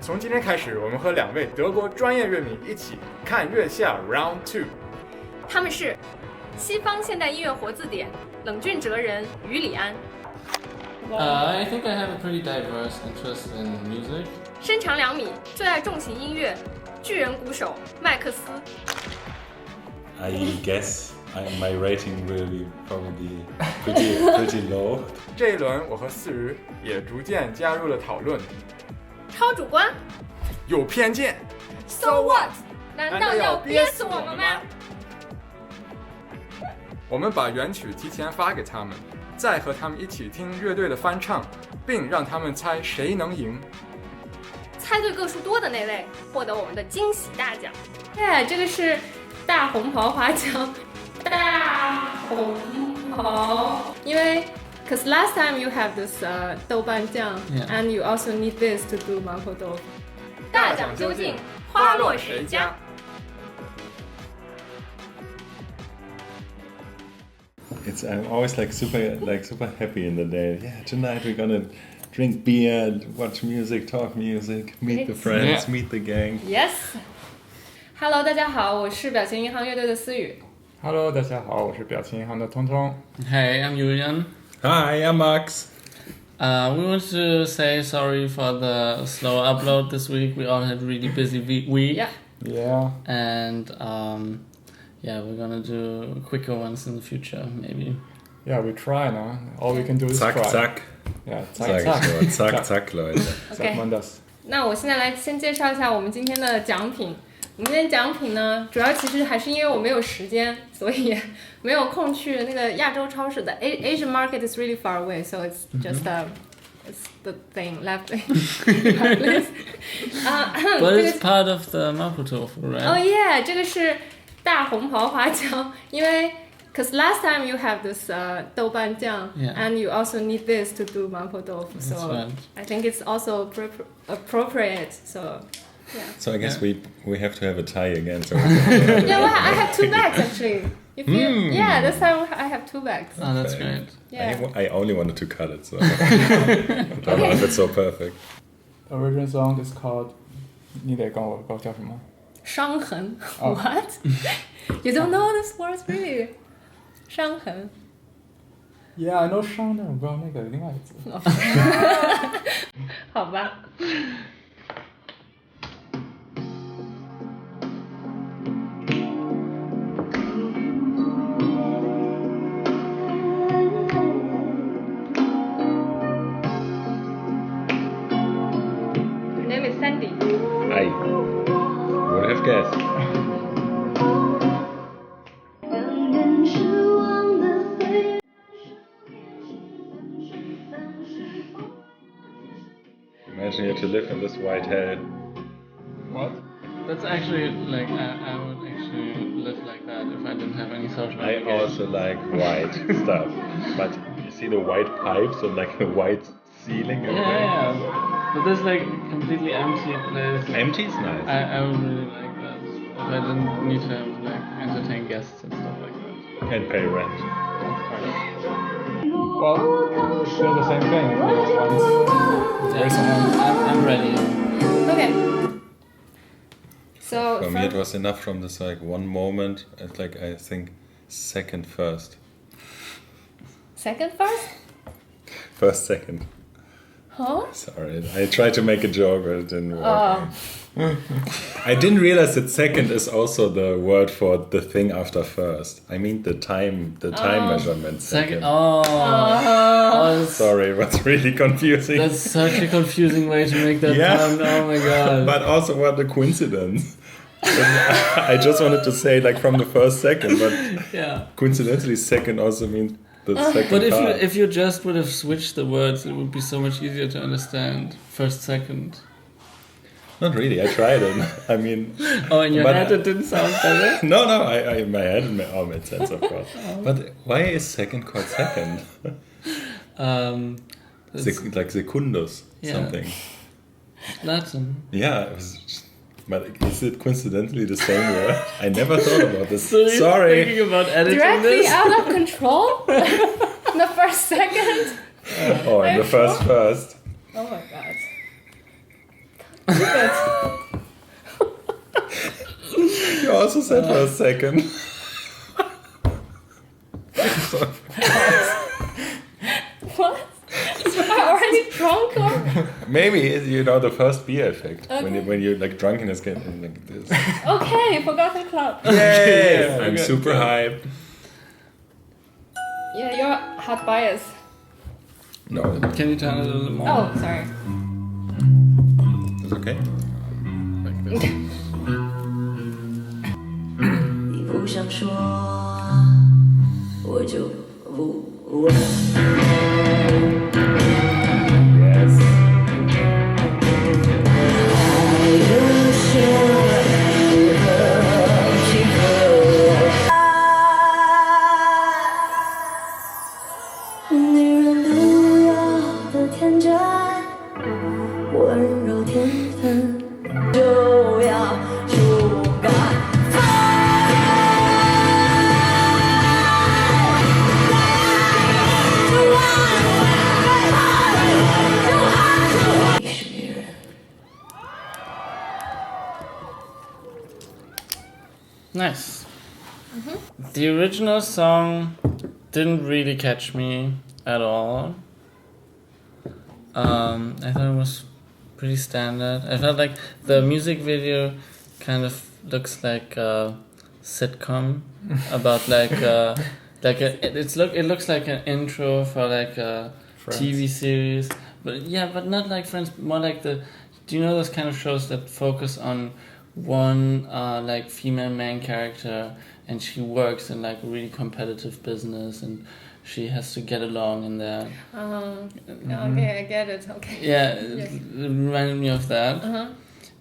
从今天开始，我们和2位德国专业乐迷一起看乐夏 Round 2。他们是西方现代音乐活字典冷峻哲人于里安。I think I have a pretty diverse interest in music. 身长2米，最爱重型音乐，巨人鼓手麦克斯。I guess my rating will be probably pretty low. 这一轮，我和四鱼也逐渐加入了讨论。超主观，有偏见 ，So what？ 难道要憋死我们吗？我们把原曲提前发给他们，再和他们一起听乐队的翻唱，并让他们猜谁能赢。猜对个数多的那位获得我们的惊喜大奖。耶，这个是大红袍花奖，大红袍，因为 Cause last time you have this 豆瓣酱 and you also need this to do 麻婆豆腐。大奖究竟花落谁家I'm always super happy in the day. Yeah, tonight we're gonna drink beer, watch music, talk music, meet the friends, meet the gang. Yes. Hello， 大家好，我是表情银行乐队的思雨。Hello， 大家好，我是表情银行的通通。Hey, I'm Julian. Hi, I'm Max. We want to say sorry for the slow upload this week. We all had a really busy week. Yeah. And we're gonna do quicker ones in the future, maybe. Yeah, we try now. All we can do is Zack, try. zack. Yeah, Zack, zack, Leute. Sagt man das? 那我现在来先介绍一下我们今天的奖品。我们今天奖品呢，主要其实还是因为我没有时间，所以没有空去那个亚洲超市的 Asian market is really far away, so it's just it's the thing left. But it's part of the mapo tofu, right? Oh yeah， 这个是大红袍花椒，因为 cause last time you have this 豆瓣酱 and you also need this to do 麻婆豆腐, so right. I think it's also appropriate. So I guess we have to have a tie again. So yeah, well, I have 2 bags actually. If you, this time I have 2 bags. Oh, that's great. Yeah. I only wanted to cut it, so I don't know if it's so perfect. The original song is called 你得跟我叫什么？伤痕 What? You don't know this words really? 伤痕 Yeah, I know 伤，但我不知道那个另外一个字。好吧。Your name is Sandy. I would have guessed. Imagine you to live in this white hell. What? That's actually like I would actually live like that if I didn't have any social I obligations. also like white stuff, but you see the white pipes and like a white ceiling. Yeah. But this like completely empty place. Empty is nice. I would really like that if I didn't need to have like entertain guests and stuff like that. And pay rent. Well, it's still the same thing. Raise your hand. I'm ready. Okay. So For me, it was enough from this like one moment. It's like I think second first. Second first? First second. Huh? Sorry, I tried to make a joke, but it didn't work. I didn't realize that second is also the word for the thing after first. I mean the time measurement. Second. Sorry, it was really confusing. That's such a confusing way to make that pun. Oh my god. But also what a coincidence. I just wanted to say like from the first second, but coincidentally second also means the second But part. if you just would have switched the words, it would be so much easier to understand. First, second. Not really, I tried it. I mean... Oh, in your head it didn't sound better? No, I in my head it all made sense, of course. But why is second called second? Like secundus, something. Latin. Yeah, but is it coincidentally the same word? I never thought about this. So Sorry. Thinking about editing Directly this? out of control? In the first second? Oh, in the first. Oh my god. You also said for a second. What? Am I already drunk or? Maybe the first beer effect Okay. when you like drunkenness get like this. Okay, Forgotten Club. Yay! I'm Okay. super hyped. Yeah, you're hot bias. No, Can you turn it a little more? Oh, sorry. it's okay. 你不想说，我就不问。 Yes. 爱的深和平和。女人独有的天真，温柔天分，就要触感。 Nice. The original song didn't really catch me at all. I thought it was pretty standard. I felt like the music video kind of looks like a sitcom about it looks like an intro for like a Friends. TV series, but not like Friends. More like do you know those kind of shows that focus on one like female main character, and she works in like a really competitive business, and she has to get along in there. Okay, I get it. Okay. Yeah, Yes. it reminded me of that.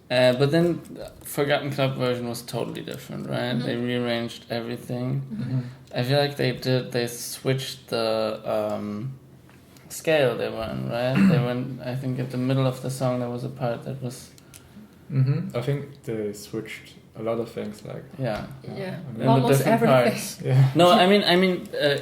But then Forgotten Club version was totally different, right? They rearranged everything. I feel like they switched the scale they were in, right? They went, I think at the middle of the song there was a part that was, I think they switched a lot of things, like yeah. Yeah. In the Almost different everything. parts. yeah. No, I mean,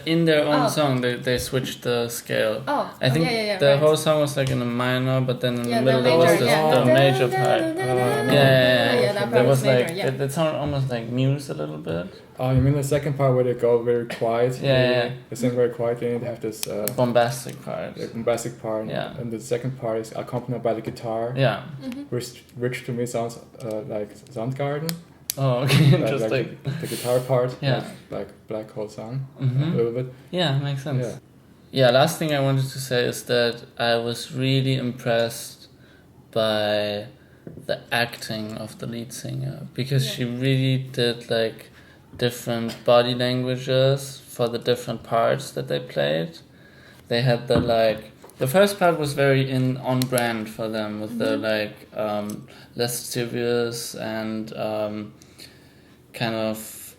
in their own Oh. song they switched the scale. Oh, I think the right. whole song was like in a minor, but then in Yeah, the middle there was the major part. Yeah, that part there was was major, like yeah. it sounded almost like Muse a little bit. Oh, you mean the second part where they go very quiet? Yeah. They sing very quietly and they have this Bombastic part. bombastic part. Yeah. And the second part is accompanied by the guitar, Yeah. which to me sounds like Soundgarden. Oh, okay, Like interesting. the guitar part, Yeah. like Black Hole Sun, a Mhm. little bit. Yeah, makes sense. Yeah. Yeah, last thing I wanted to say is that I was really impressed by the acting of the lead singer, because she really did like different body languages for the different parts that they played. They had the first part was very on brand for them, with the less serious and kind of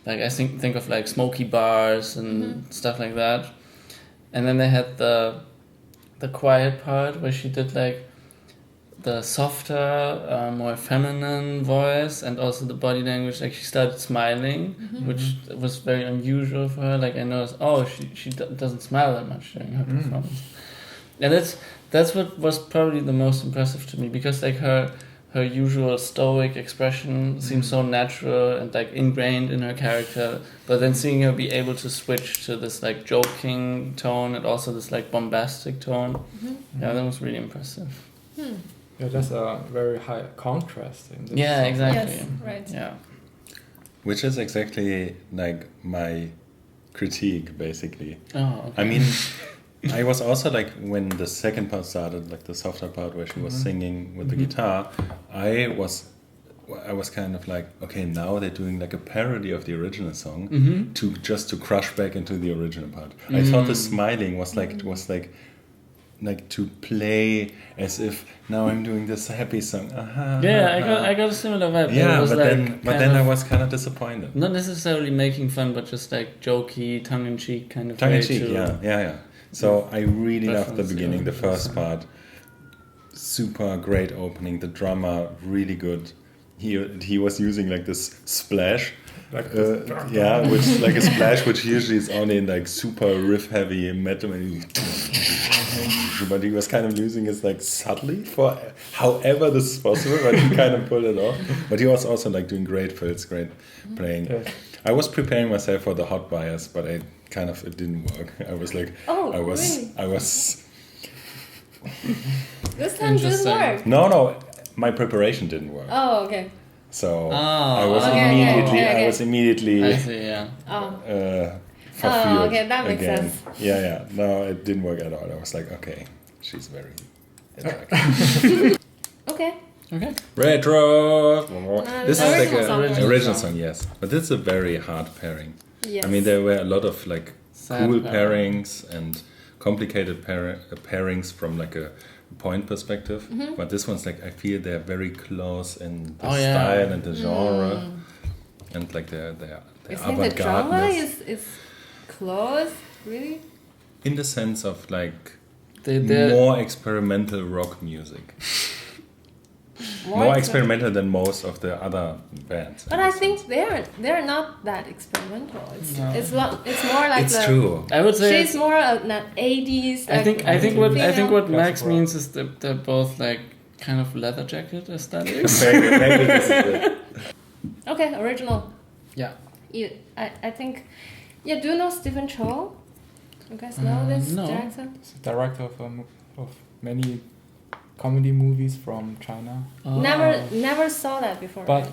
like I think of like smoky bars and stuff like that. And then they had the quiet part where she did like the softer, more feminine voice, and also the body language. Like she started smiling, which was very unusual for her. Like I noticed, she doesn't smile that much during her performance, and that's what was probably the most impressive to me, because like her usual stoic expression seems so natural and like ingrained in her character, but then seeing her be able to switch to this like joking tone and also this like bombastic tone, yeah, that was really impressive. Yeah, that's a very high contrast in this. Yeah, song. exactly. Yes, right. Yeah. Which is exactly like my critique, basically. Oh, okay. I mean, I was also like, when the second part started, like the softer part where she was singing with the guitar, I was kind of like, okay, now they're doing like a parody of the original song to crush back into the original part. I thought the smiling was like to play as if now I'm doing this happy song. Yeah, I got a similar vibe. Yeah, It was but like then I was kind of disappointed. not necessarily making fun, but just like jokey, tongue-in-cheek kind of Tongue in way cheek, to- yeah. So I really loved the Reference, beginning, the yeah. first part. Super great opening. The drummer really good. he was using like this splash. Like which like a splash, which usually is only in like super riff heavy metal, but he was kind of using it like subtly for however this is possible, but he kind of pulled it off. But he was also like doing great fills, great playing. Yeah. I was preparing myself for the hot bias, but it didn't work. I was like, I was. This time didn't work. No, my preparation didn't work. Oh, okay. So I was immediately. I see, yeah. Fulfilled okay, that makes again. sense. Yeah. No, it didn't work at all. I was like, okay, she's very attractive. Okay. Retro. This is like an original song, yes. But this is a very hard pairing. Yes. I mean, there were a lot of like Sad cool pairing. pairings and complicated pairings from like a point perspective, but this one's like I feel they're very close in the style and the genre, and like the avant-garde. The genre is close, really. In the sense of like They're more experimental rock music, more experimental than most of the other bands. But I think they're not that experimental. It's more like it's true. I would say she's more an 80s. Like, I think what Max means is that they're both like kind of leather jacket aesthetics. Maybe this is it. Okay, original. Yeah. I think. Yeah, do you know Stephen Chow? You guys know this no. director? He's a director of many comedy movies from China. Oh. Never saw that before. But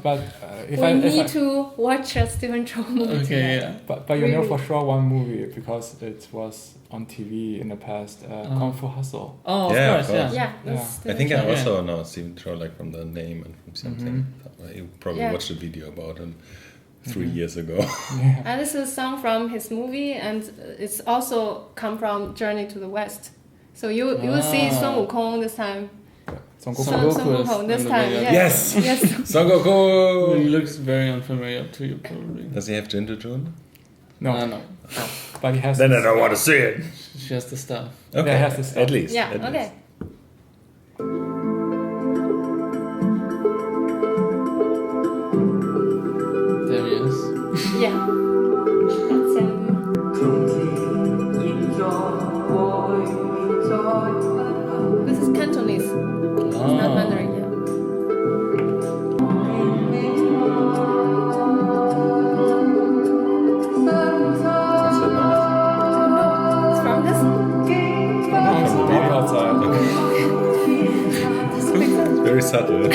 if we I need to watch a Stephen Chow movie. Okay, yeah. But you know for sure one movie because it was on TV in the past, Kung Fu Hustle. Oh, of Yeah, course, of course. yeah. Yeah. I think I Okay. also know Stephen Chow like from the name and from something. You probably watched a video about him 3 years ago. And this is a song from his movie, and it's also come from Journey to the West. So you will see Sun Wukong this time. Son Sun Goku. Wukong this in the time. video. Yes. Yes. Yes. Son Goku. He looks very unfamiliar to you, probably. Does he have Ginger June? No, No. but he has. Then I don't want to see it. She has the stuff. Okay, Yeah, he has the stuff. at least. Yeah. at Okay. There he is. Yeah. That's him. This is Cantonese. It's not Mandarin yet. What's that noise? It's from this. From the deep outside. This makes sense. Very subtle.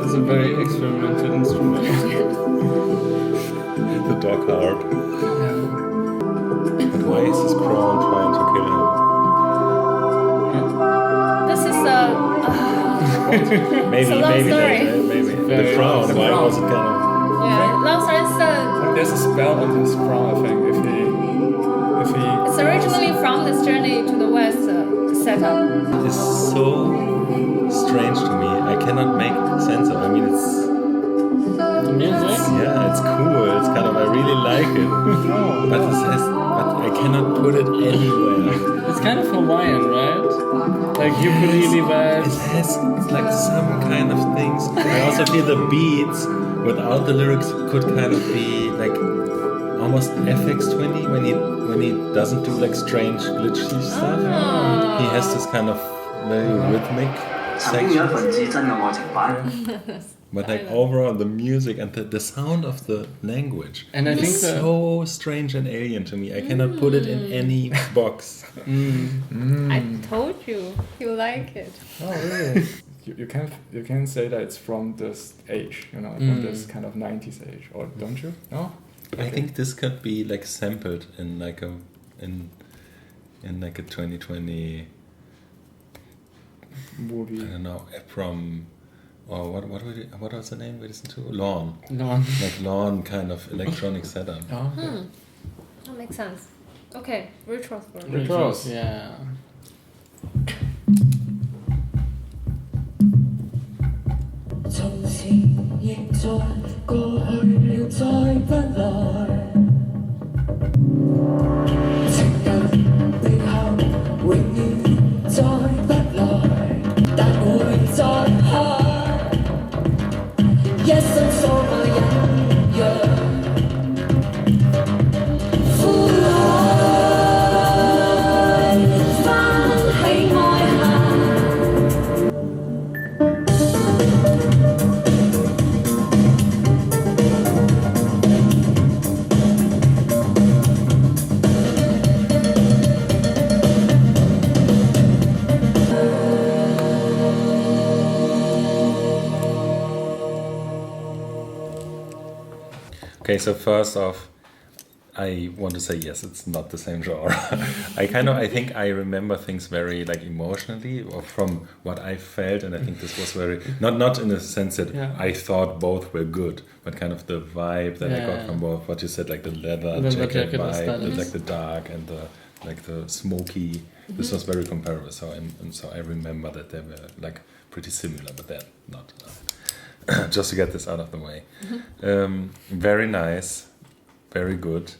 It's a very experimental instrument. The dog harp. But why is this crown trying to kill him? This is Maybe, a long maybe, story. maybe. The Very crown. long Why story. was it kind of? yeah. Long story. There's a spell on his crown, I think. If he. It's originally from this Journey to the West setup. It's so strange to me. I cannot make sense of it. I mean, it's The music? yeah, it's cool. It's kind of I really like it. But I cannot put it anywhere. It's kind of Hawaiian, right? Like ukulele It vibes. has like some kind of things. I also feel the beats without the lyrics could kind of be like almost FX20 when he doesn't do like strange glitchy stuff. He has this kind of very rhythmic section. But like overall the music and the sound of the language And I think is so strange and alien to me. I cannot put it in any box. I told you like it. Oh really? You can say that it's from this age, you know, from this kind of 90s age, or don't you? No. I think this could be like sampled in like a 2020 Movie. I don't know from or what was the name we listened to? Lawn. No. Like lawn kind of electronic setup. Oh, okay. That makes sense. Okay, retros. Retros. Yeah. 從前亦在，過去了再不來。情人背後永遠再不來。但 Okay, so first off, I want to say yes, it's not the same genre. I think I remember things very like emotionally or from what I felt, and I think this was very not in the sense that I thought both were good, but kind of the vibe that I got from both. What you said, like the leather jacket vibe, like the dark and the smoky. This was very comparable. So I remember that they were like pretty similar, but they're not. Just to get this out of the way, very nice, very good.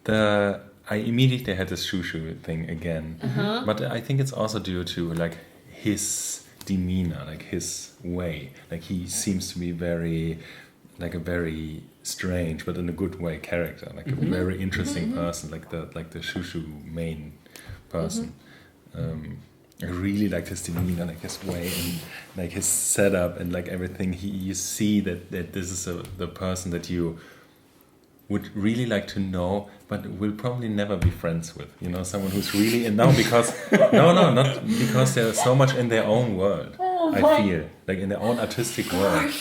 I immediately had this shoo thing again, but I think it's also due to like his demeanor, like his way. Like he seems to be very strange, but in a good way, character. Like a very interesting person, like the shoo main person. I really liked his demeanor, like his way and like his setup and like everything. You see that this is the person that you would really like to know, but will probably never be friends with. You know, someone who's really not because they're so much in their own world. I feel like in their own artistic world.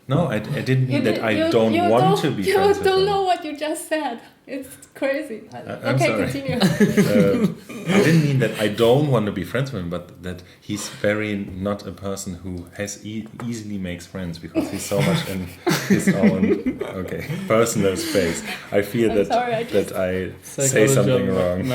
No, I didn't mean that I don't want to be friends with them. You don't know what you just said. It's crazy. I'm okay, sorry. Continue. I didn't mean that I don't want to be friends with him, but that he's very not a person who has easily makes friends because he's so much in his own personal space. I feel that I say something wrong.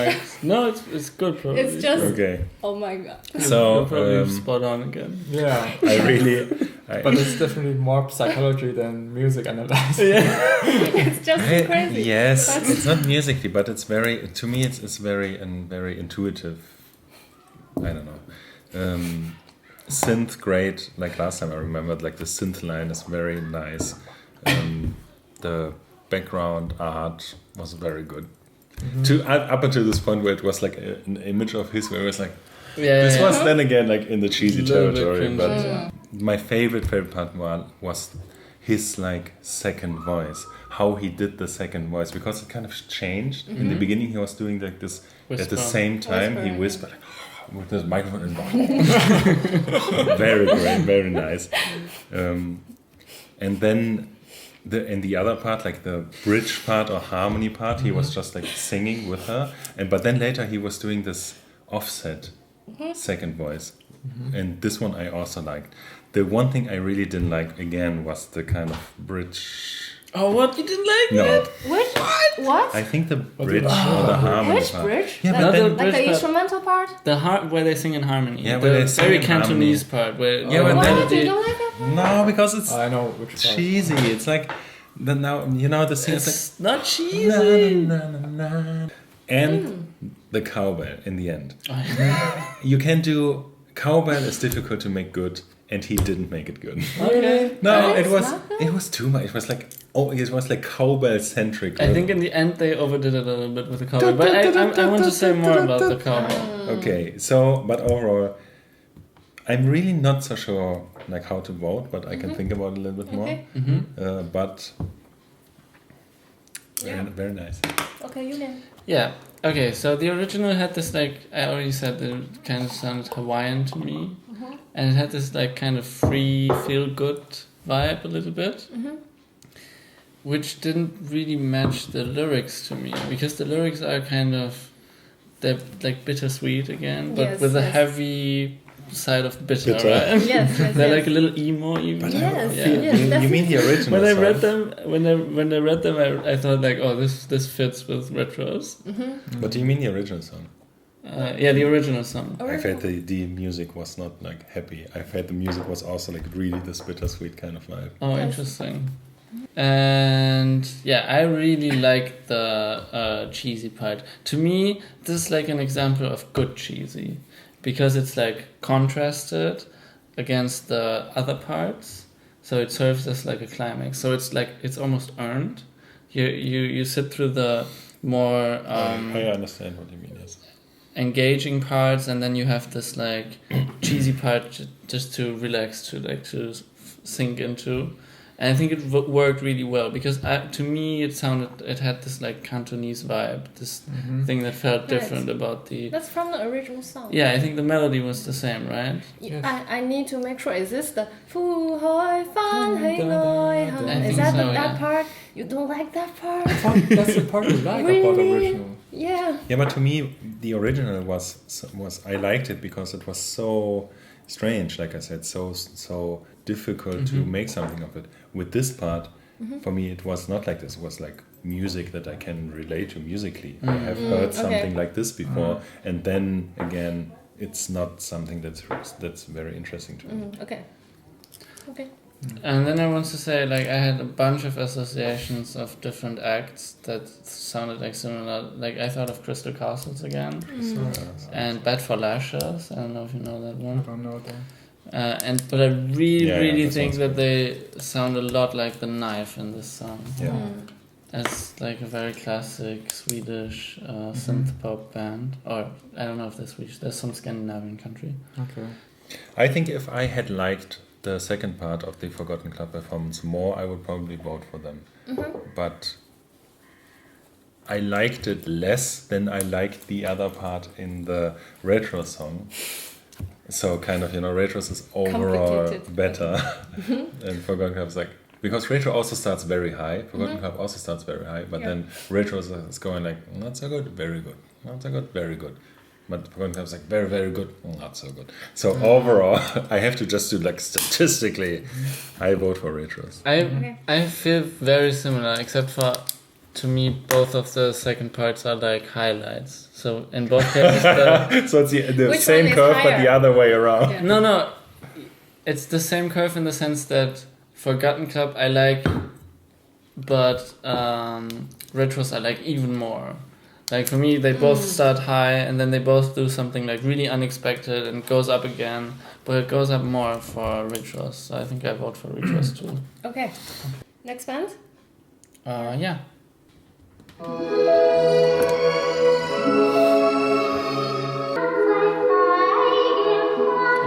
No, it's good. Probably. It's just okay. Oh my god. So probably spot on again. Yeah. But it's definitely more psychology than music analysis. It's just crazy. Yes, it's not musically, but it's very. To me, it's very intuitive. I don't know. Synth, great. Like last time, I remembered like the synth line is very nice. The background art was very good. Up until this point where it was like an image of his, where it was like. This was then again like in the cheesy territory, but my favorite part was his like second voice, how he did the second voice, because it kind of changed. In the beginning he was doing like this at the same time he whispered like, with this microphone and very great, very nice. And then the other part, like the bridge part or harmony part, he was just like singing with her, but then later he was doing this offset second voice, and this one I also liked. The one thing I really didn't like again was the kind of bridge. Oh, what? You didn't like No. it? Which? What? I think the bridge or the harmony Which part. bridge? Yeah, like, but then, like the instrumental part? Where they sing in harmony. Yeah, where the they sing very in Cantonese harmony. part. Where Yeah, but Why then you don't like that part? no, because it's I know which part. cheesy. It's like the scene is It's not like cheesy. na. And the cowbell in the end. You can do cowbell is difficult to make good, and he didn't make it good. Okay. No, It's it was too much. It was like cowbell centric. I think in the end they overdid it a little bit with the cowbell, but I want to say more about the cowbell. Okay, so but overall, I'm really not so sure like how to vote, but I can think about it a little bit more. But very nice. Okay, Julian. Yeah. Okay, so the original had this like I already said, it kind of sounded Hawaiian to me, and it had this like kind of free, feel good vibe a little bit, which didn't really match the lyrics to me, because the lyrics are they're like bittersweet again, but with a heavy side of bitter. Right? Yes. They're like a little emo even. You mean the original? When I read them, I thought like, oh, this fits with retros. What do you mean the original song? The original song. I felt the music was not like happy. I felt the music was also like really this bittersweet kind of vibe. Oh, interesting. And yeah, I really like the cheesy part. To me, this is like an example of good cheesy, because it's like contrasted against the other parts, so it serves as like a climax. So it's like it's almost earned. You sit through the more I understand what you mean. Yes. Engaging parts, and then you have this like cheesy part just to relax, to sink into, And I think it worked really well because to me it had this like Cantonese vibe, this thing that felt different about the... That's from the original song. Yeah, I think the melody was the same, right? Yes. I need to make sure, is this the Fu Hoi Fan Hei Loi Han? Is that that part? You don't like that part? That's the part you like about the original. Yeah. Yeah, but to me, the original was I liked it because it was so strange, like I said, so difficult to make something of it. With this part, for me, it was not like this. It was like music that I can relate to musically. I have heard something like this before, and then again, it's not something that's very interesting to me. Okay. And then I want to say, like, I had a bunch of associations of different acts that sounded like similar. Like, I thought of Crystal Castles again, and Bad for Lashes. I don't know if you know that one. I don't know that. But I really think that they sound a lot like The Knife in this song. Yeah. It's like a very classic Swedish synth pop band, or I don't know if they're Swedish. There's some Scandinavian country. Okay. I think if I had liked the second part of the Forgotten Club performance more, I would probably vote for them. But I liked it less than I liked the other part in the retro song. So kind of, retros is overall better. And Forgotten Club is like, because retro also starts very high, Forgotten Club also starts very high, but then retro is going like, not so good, very good, not so good, very good. But Forgotten Club is like, very, very good, not so good. So overall, I have to just do like statistically, I vote for retros. I feel very similar, except for, to me, both of the second parts are like highlights. So in both cases, so it's the same curve, higher? but the other way around. Yeah. No, it's the same curve in the sense that Forgotten Club I like, but retros I like even more. Like for me, they both start high and then they both do something like really unexpected and goes up again, but it goes up more for retros. So I think I vote for retros too. Okay. Next band? Yeah. I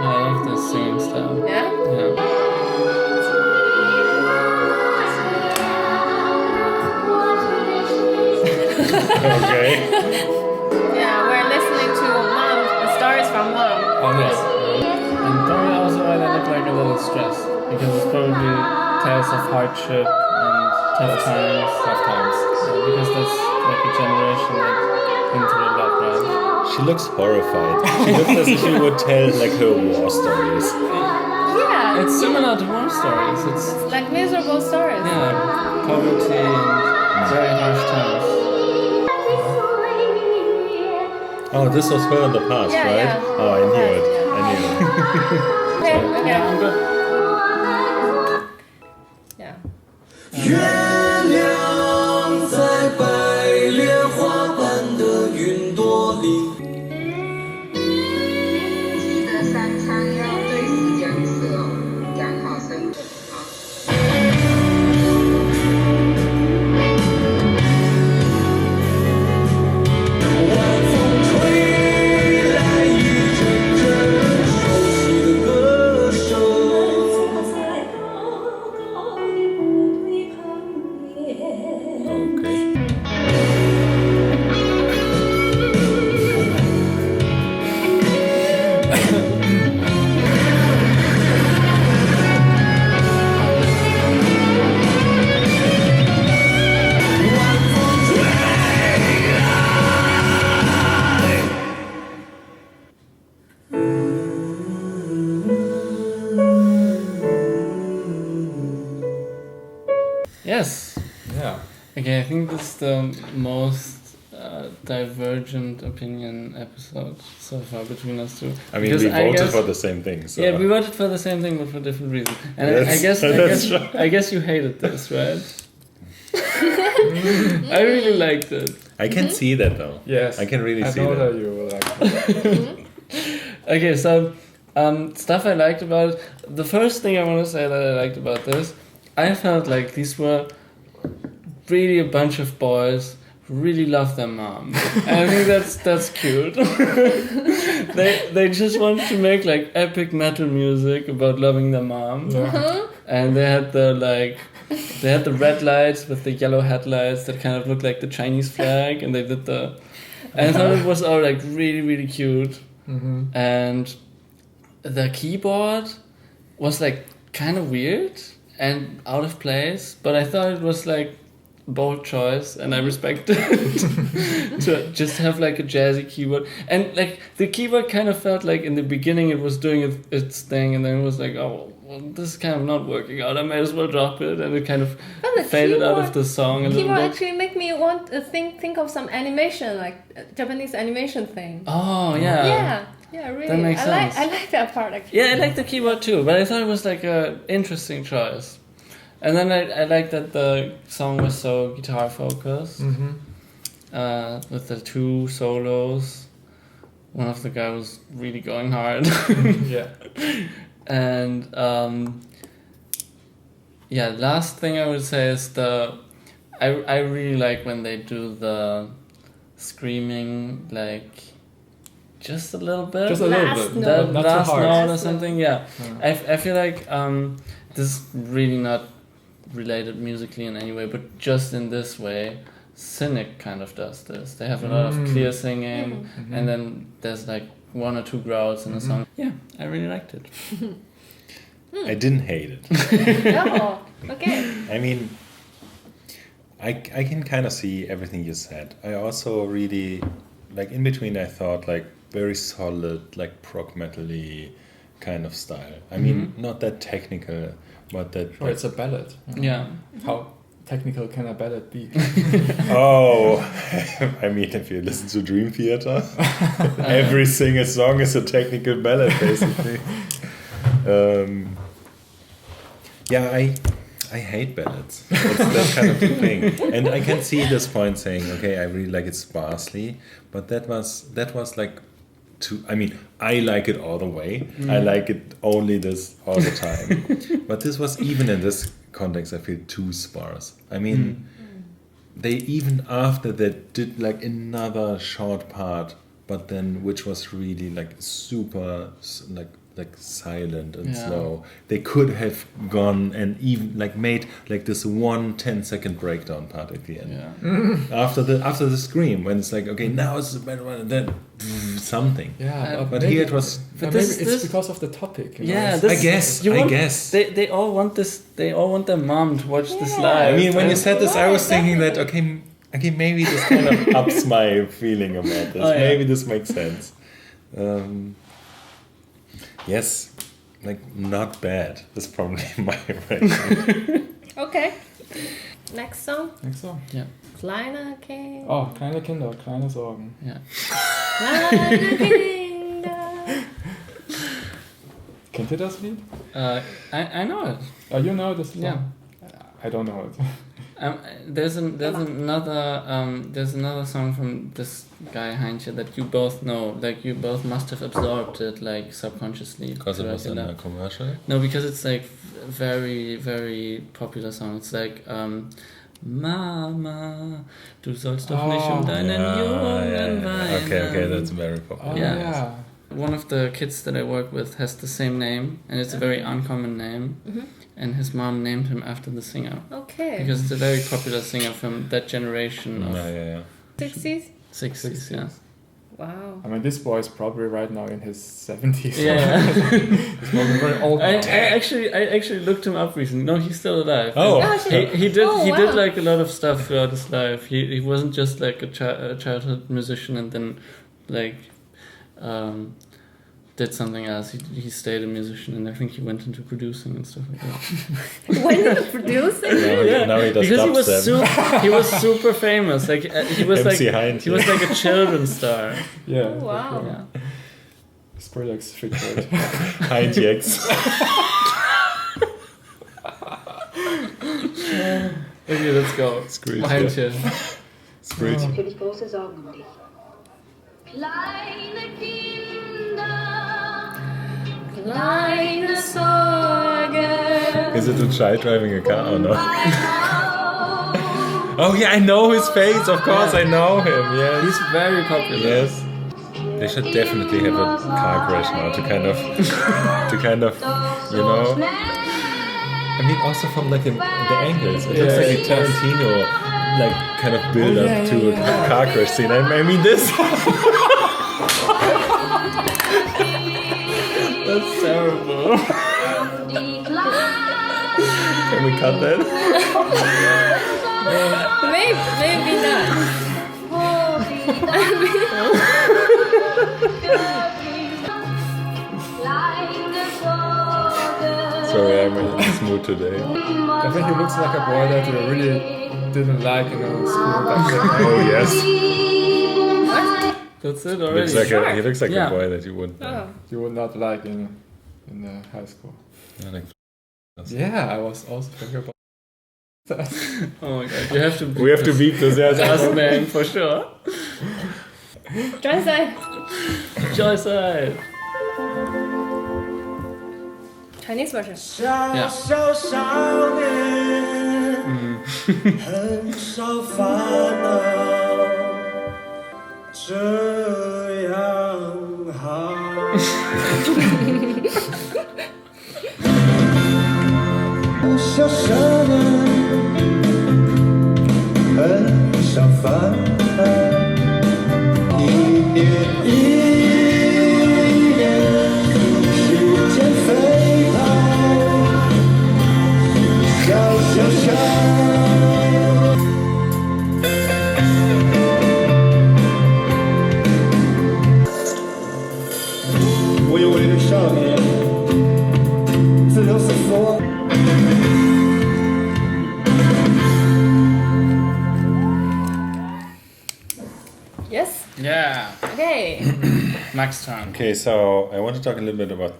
love this singing style. Yeah? Yeah. Okay. Yeah, we're listening to Mom, the stories from Mom. Oh, yes. And don't we also why they look like a little stressed? Because it's probably tales of hardship and tough times. Yeah, because that's like a generation that been through a lot, right? She looks horrified. She looks as if she would tell like her war stories. Yeah. It's similar to war stories. It's like miserable stories. yeah, poverty and very harsh times. Oh, this was her in the past, Yeah, right? yeah. Oh, I knew it. Okay. Yeah, I'm good. Yeah. 月亮在白莲花般的云朵里。记得三餐要对自己讲色哦，讲好生活啊。晚风吹来一阵阵熟悉的歌声。Okay. Yes. Yeah. Okay, I think this is the most divergent opinion episode so far between us two. I mean, Because we voted guess- for the same thing. So. Yeah, we voted for the same thing, but for different reasons. And Yes, I guess you hated this, right? I really liked it. I can see that though. Yes. I can really see know that. that you will like it. Okay, so stuff I liked about it. The first thing I want to say that I liked about this, I felt like these were really a bunch of boys who really love their mom. And I think that's cute. they just want to make like epic metal music about loving their mom. and they had the red lights with the yellow headlights that kind of looked like the Chinese flag, and they did and I thought it was all like really, really cute. And the keyboard was like kind of weird and out of place, but I thought it was like bold choice, and I respect it to just have like a jazzy keyboard. And like the keyboard kind of felt like in the beginning it was doing its thing, and then it was like, oh well, this is kind of not working out, I might as well drop it, and it kind of faded out of the song a little keyboard bit. actually make me want to think of some animation, like Japanese animation thing. Oh yeah. Yeah, really. That makes sense. I like that part actually. Yeah, I like the keyboard too, but I thought it was like a interesting choice. And then I like that the song was so guitar focused, with the 2 solos. One of the guys was really going hard. Yeah. And last thing I would say is I really like when they do the screaming, like just a little bit. Just a little Last bit. note. Not last too hard. note or something. Yeah. I feel like this is really not related musically in any way, but just in this way, Cynic kind of does this. They have a lot of clear singing, and then there's like 1 or 2 growls in the song. Yeah, I really liked it. I didn't hate it. Oh, okay. I mean, I can kind of see everything you said. I also really, like in between I thought like very solid, like prog metal-y kind of style. I mean, not that technical, but that... Sure, it's a ballad. Yeah. How technical can a ballad be? Oh, I mean, if you listen to Dream Theater, every single song is a technical ballad, basically. I hate ballads. That's kind of the thing. And I can see this point saying, okay, I really like it sparsely, but that was like I mean, I like it all the way. I like it only this all the time. But this was, even in this context, I feel too sparse. I mean, they even after that did like another short part, but then which was really like super like silent and slow. They could have gone and even like made like this 1 10-second breakdown part at the end. Yeah. After the scream, when it's like, okay, now it's a better one, and then something. Yeah, but here it was. But maybe it's because of the topic. You know? Yeah, I guess. They all want this. They all want their mom to watch this live. I mean, when you said this, I was thinking that okay, maybe this kind of ups my feeling about this. Maybe this makes sense. Yes, like not bad. That's probably my rating. Okay. Next song. Yeah. Kleine Kinder. Oh, kleine Kinder, kleine Sorgen. Yeah. Kleine Kinder. Kennt ihr das Lied? I know it. Oh, you know this song? Yeah. I don't know it. There's another song from this guy Heinche that you both know, like you both must have absorbed it like subconsciously. Because it was in a commercial? No, because it's like very, very popular song. It's like Mama, du sollst doch nicht deinen Jungen weinen. Okay, that's very popular. Yeah. One of the kids that I work with has the same name, and it's a very uncommon name. And his mom named him after the singer. Okay. Because it's a very popular singer from that generation of 60s? 60s, yeah. Wow. I mean, this boy is probably right now in his 70s. Yeah. He's probably very old. I actually looked him up recently. No, he's still alive. Oh. He did like a lot of stuff throughout his life. He wasn't just like a childhood musician and then like did something else. He stayed a musician, and I think he went into producing and stuff like that. Went into producing? Now he does because he was super famous. Like he was MC like Heinz, he was like a children's star. Yeah. Oh, wow. Yeah. Skrillex, Streetboard. Heinz X. Okay, let's go. Heinche. Skrillex. Für dich große Sorgen um dich. Kleine Kinder, kleine Sorgen. Is it a child driving a car or no? Oh yeah, I know his face. Of course, I know him. Yes. He's very popular. Yes. They should definitely have a car crash now to kind of, you know. I mean, also from like the angles, it looks like a Tarantino, like kind of build up to a car crash scene. I mean this. That's terrible. Can we cut that? Maybe not. Sorry, I'm in this mood today. I think he looks like a boy that you really didn't like in school back then. Oh yes. That's it He already. looks like Yeah. a boy that you wouldn't. You would not like in high school. Like, Yeah, I was also thinking about that. Oh my god, you have to. we have to beat this. Yeah, last name for sure. Joyside. Joyside. Chinese version. 小小少年，很少烦恼，这样好。小少年，很少烦恼，一年一年，时间飞跑，小小少。我有为的少年，自由思索。Yes. Yeah. Okay. Max turn. Okay, so I want to talk a little bit about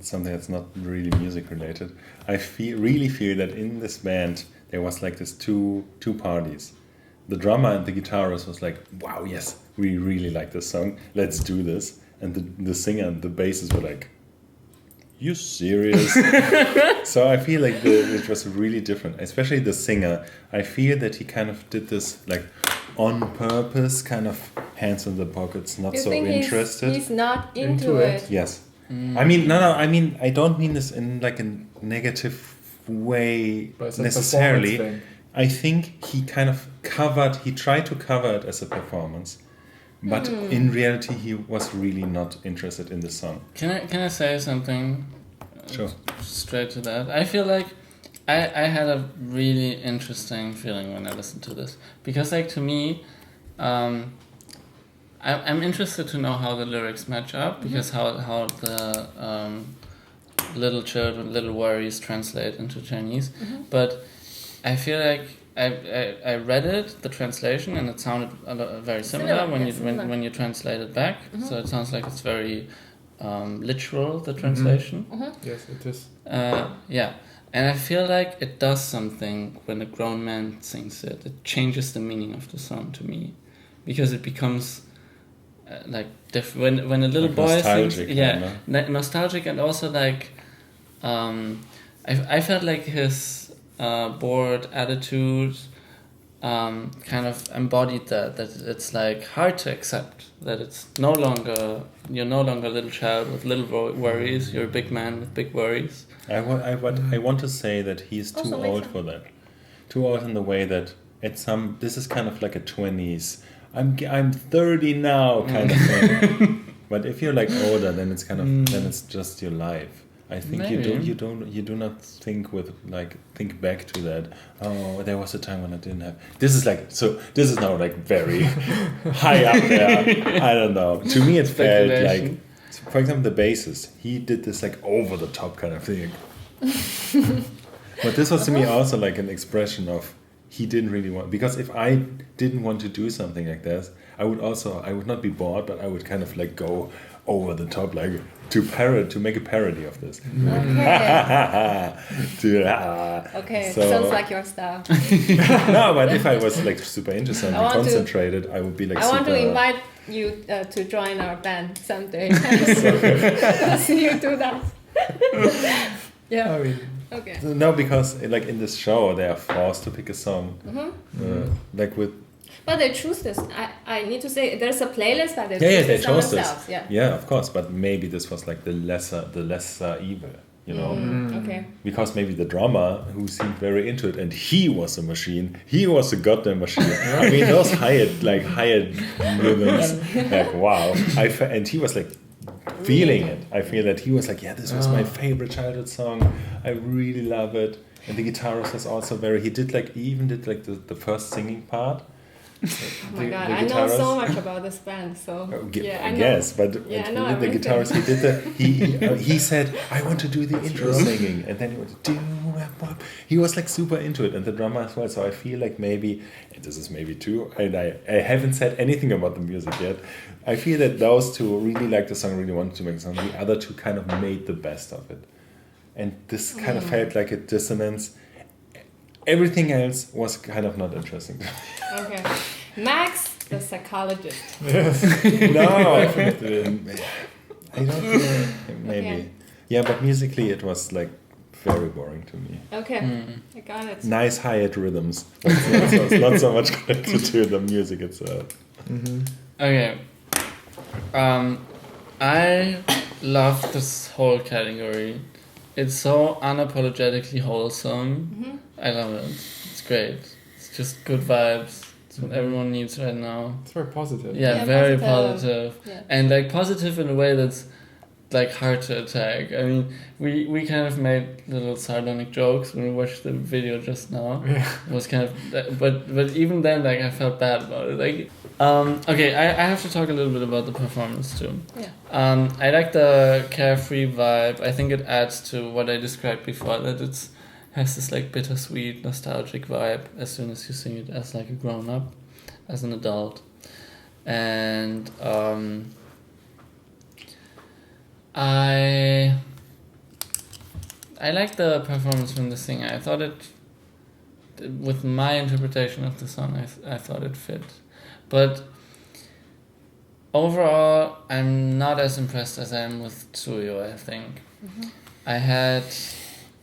something that's not really music related. I really feel that in this band there was like this two parties. The drummer and the guitarist was like, wow, yes, we really like this song, let's do this. And the singer and the bassist were like, you serious? So I feel like it was really different, especially the singer. I feel that he kind of did this like on purpose, kind of hands in the pockets, not You so think interested. He's not into Into it. it. Yes. I mean, no, I mean, I don't mean this in like a negative way But it's a necessarily. performance thing. I think he tried to cover it as a performance, but in reality, he was really not interested in the song. Can I say something? Sure. Straight to that. I feel like I had a really interesting feeling when I listened to this, because like to me, I'm interested to know how the lyrics match up, because how the little children, little worries translate into Chinese, but I feel like I read it, the translation, and it sounded very similar when you translate it back. So it sounds like it's very literal, the translation. Yes, it is. Yeah, and I feel like it does something when a grown man sings it. It changes the meaning of the song to me, because it becomes like different when a little Like boy sings. nostalgic, Yeah, nostalgic, and also like I felt like his bored attitude kind of embodied that it's like hard to accept that it's you're no longer a little child with little worries, you're a big man with big worries. I want to say that he's too Also makes old sense. for that. Too old in the way that this is kind of like a 20s. I'm 30 now kind of thing. But if you're like older, then it's kind of then it's just your life. I think Maybe. you do not think back to that. Oh, there was a time when I didn't have. This is now like very high up there. I don't know. To me, it felt like, for example, the bassist. He did this like over the top kind of thing. But this was to me also like an expression of he didn't really want, because if I didn't want to do something like this, I would not be bored, but I would kind of like go over the top, like to make a parody of this. Okay, So- sounds like your style. No, but if I was like super interested and concentrated, I would be like I super. want to invite you to join our band someday. See you do that. Yeah. I mean, Okay. No, because like in this show, they are forced to pick a song, like with. But they choose this. I need to say there's a playlist that they Yeah, choose they this chose themselves. this. Yeah. Of course, but maybe this was like the lesser evil. you know. Okay. Because maybe the drummer, who seemed very into it, and he was a machine. He was a goddamn machine. I mean, those hired rhythms, like wow. And he was like feeling it. I feel that he was like, yeah, this was my favorite childhood song. I really love it. And the guitarist was also he even did the first singing part. Oh my god, I know so much about this band, so I guess, but the guitarist, he said, I want to do the intro singing, and then he went to he was like super into it, and the drummer as well. So I feel like maybe, and this is maybe too, and I haven't said anything about the music yet. I feel that those two really liked the song, really wanted to make the song. The other two kind of made the best of it, and this kind of felt like a dissonance. Everything else was kind of not interesting to me. Okay. Max, the psychologist. Yes. No, I don't know. Maybe. Okay. Yeah, but musically it was like very boring to me. Okay, I got it. Nice hi-hat rhythms. It's not so much connected to the music itself. Okay. I love this whole category. It's so unapologetically wholesome. I love it. It's great. It's just good vibes. It's what everyone needs right now. It's very positive. Yeah, very positive. Yeah. And like positive in a way that's like hard to attack. I mean, we kind of made little sardonic jokes when we watched the video just now. Yeah. It was kind of, but even then, like I felt bad about it. Like, okay, I have to talk a little bit about the performance too. Yeah. I like the carefree vibe. I think it adds to what I described before, that it's has this like bittersweet, nostalgic vibe as soon as you sing it as like a grown up, as an adult, and I like the performance from the singer. I thought it, with my interpretation of the song, I thought it fit, but overall, I'm not as impressed as I am with Tsuyo. I think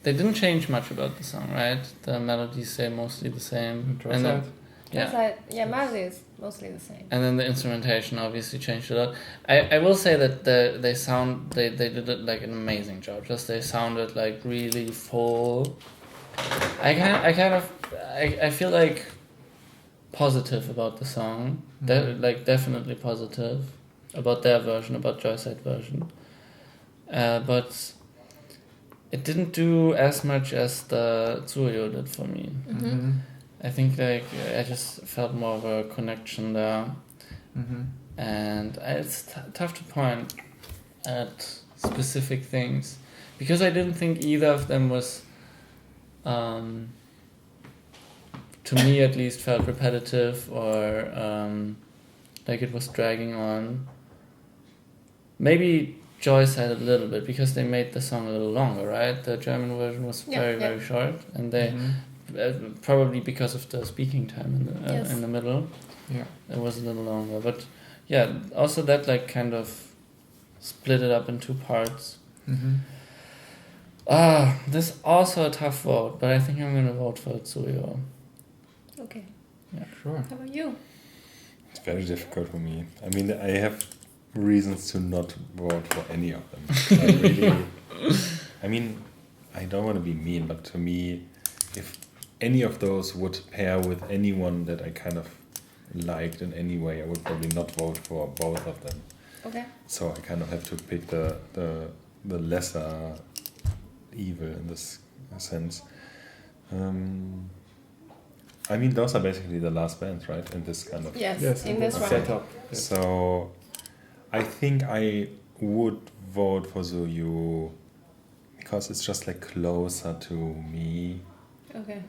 they didn't change much about the song, right? The melodies stay mostly the same. Joyside? Yeah, melody is mostly the same. And then the instrumentation obviously changed a lot. I will say that they did it like an amazing job. Just they sounded like really full. I feel like positive about the song. Like definitely positive about their version, about Joyside version. But it didn't do as much as the Tsuyo did for me. I think like I just felt more of a connection there, and it's tough to point at specific things because I didn't think either of them was, to me at least, felt repetitive or like it was dragging on. Maybe Joyside a little bit because they made the song a little longer, right? The German version was very short, and they probably because of the speaking time in the middle, it was a little longer. But yeah, also that like kind of split it up in two parts. This is also a tough vote, but I think I'm gonna vote for Tsuyo. Okay. Yeah, sure. How about you? It's very difficult for me. I mean, I have reasons to not vote for any of them. I mean, I don't want to be mean, but to me, if any of those would pair with anyone that I kind of liked in any way, I would probably not vote for both of them. Okay. So I kind of have to pick the lesser evil in this sense. I mean, those are basically the last bands, right? In this kind of Yes, in this round. setup. Yes. So I think I would vote for Zuyu because it's just like closer to me. Okay.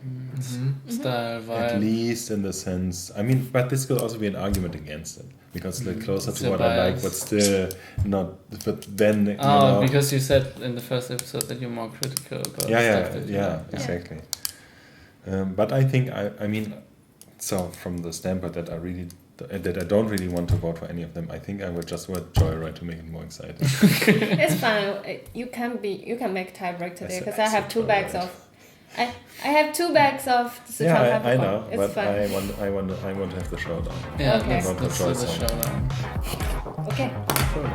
Style vibe. At least in the sense, I mean, but this could also be an argument against it because it's like closer It's to a what I like, bias. but still not. But then, you Oh, know, because you said in the first episode that you're more critical about yeah, stuff that you like. exactly. But I think I mean, so from the standpoint that I don't really want to vote for any of them, I think I would just vote Joyride to make it more exciting. It's fine. You can make tiebreak today because I have two bags of. I have two bags of Sichuan Yeah, I peppercorn. know, It's but fun. I want to have the showdown. Yeah, Okay. let's do the showdown. Okay. Sure.